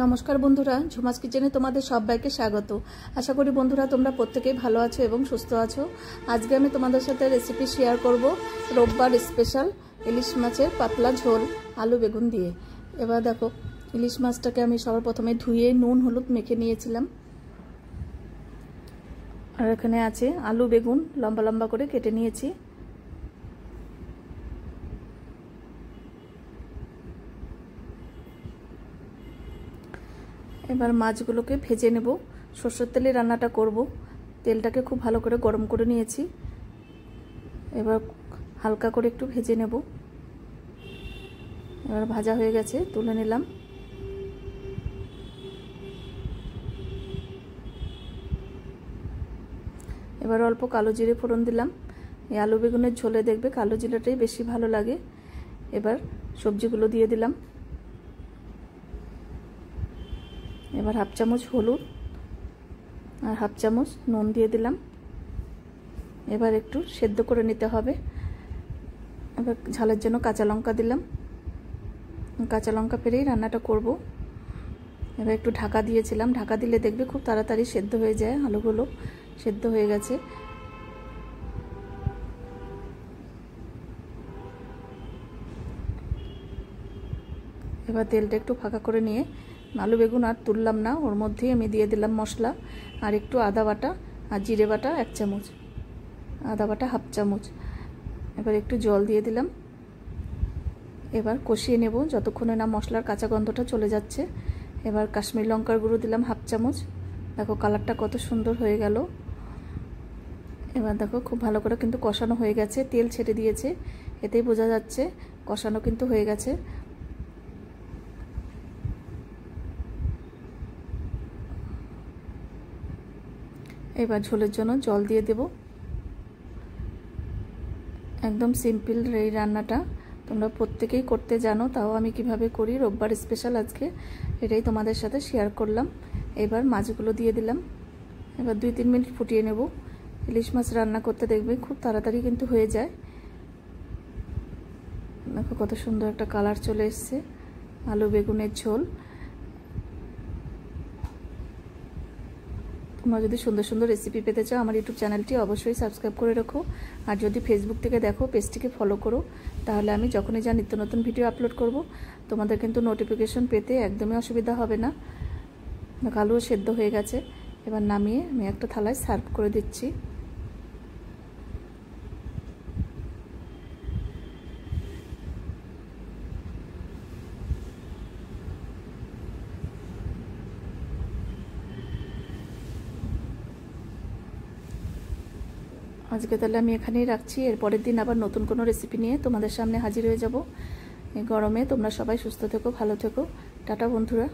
নমস্কার বন্ধুরা, ঝুমাস কিচেনে তোমাদের সবাইকে স্বাগত। আশা করি বন্ধুরা তোমরা প্রত্যেকেই ভালো আছো এবং সুস্থ আছো। আজকে আমি তোমাদের সাথে রেসিপি শেয়ার করব রোববার স্পেশাল ইলিশ মাছের পাতলা ঝোল আলু বেগুন দিয়ে। এবার দেখো, ইলিশ মাছটাকে আমি সবার প্রথমে ধুয়ে নুন হলুদ মেখে নিয়েছিলাম। আর এখানে আছে আলু বেগুন লম্বা লম্বা করে কেটে নিয়েছি। এবার মাছগুলোকে ভেজে নেব। সরষের তেলে রান্নাটা করব। তেলটাকে খুব ভালো করে গরম করে নিয়েছি। এবার হালকা করে একটু ভেজে নেব। এবার ভাজা হয়ে গেছে, তুলে নিলাম। এবার অল্প কালো জিরে ফোড়ন দিলাম। এই আলু বেগুনের ঝোলে দেখবে কালো জিরাটাই বেশি ভালো লাগে। এবার সবজিগুলো দিয়ে দিলাম। এবার হাফ চামচ হলুদ আর হাফ চামচ নুন দিয়ে দিলাম। এবার একটু সেদ্ধ করে নিতে হবে। এবার ঝালের জন্য কাঁচা লঙ্কা দিলাম। কাঁচা লঙ্কা ফেলেই রান্নাটা করব। এবার একটু ঢাকা দিয়েছিলাম। ঢাকা দিলে দেখবে খুব তাড়াতাড়ি সেদ্ধ হয়ে যায়। আলুগুলো সেদ্ধ হয়ে গেছে। এবার তেলটা একটু ফাঁকা করে নিয়ে আলু বেগুন আর তুললাম না, ওর মধ্যেই আমি দিয়ে দিলাম মশলা আর একটু আদা বাটা আর জিরে বাটা 1 চামচ, আদা বাটা হাফ চামচ। এবার একটু জল দিয়ে দিলাম। এবার কষিয়ে নেব যতক্ষণে না মশলার কাঁচা গন্ধটা চলে যাচ্ছে। এবার কাশ্মীরি লঙ্কার গুঁড়ো দিলাম হাফ চামচ। দেখো কালারটা কত সুন্দর হয়ে গেল। এবার দেখো খুব ভালো করে কিন্তু কষানো হয়ে গেছে, তেল ছেড়ে দিয়েছে, এতেই বোঝা যাচ্ছে কষানো কিন্তু হয়ে গেছে। এবার ঝোলের জন্য জল দিয়ে দেব। একদম সিম্পল এই রান্নাটা তোমরা প্রত্যেকেই করতে জানো, তাও আমি কিভাবে করি রোববার স্পেশাল আজকে এটাই তোমাদের সাথে শেয়ার করলাম। এবার মাছগুলো দিয়ে দিলাম। এবার 2-3 মিনিট ফুটিয়ে নেব। ইলিশ মাছ রান্না করতে দেখবে খুব তাড়াতাড়ি কিন্তু হয়ে যায়। দেখো কত সুন্দর একটা কালার চলে এসছে আলু বেগুনের ঝোল। তোমরা যদি সুন্দর সুন্দর রেসিপি পেতে চাও আমার ইউটিউব চ্যানেলটি অবশ্যই সাবস্ক্রাইব করে রাখো। আর যদি ফেসবুক থেকে দেখো পেজটিকে ফলো করো, তাহলে আমি যখনই যা নিত্য নতুন ভিডিও আপলোড করব তোমাদের কিন্তু নোটিফিকেশন পেতে একদমই অসুবিধা হবে না। আলুও সেদ্ধ হয়ে গেছে। এবার নামিয়ে আমি একটা থালায় সার্ভ করে দিচ্ছি। আজকে তাহলে আমি এখানেই রাখছি। এর পরের দিন আবার নতুন কোনো রেসিপি নিয়ে তোমাদের সামনে হাজির হয়ে যাব। এই গরমে তোমরা সবাই সুস্থ থেকো, ভালো থেকো। টাটা বন্ধুরা।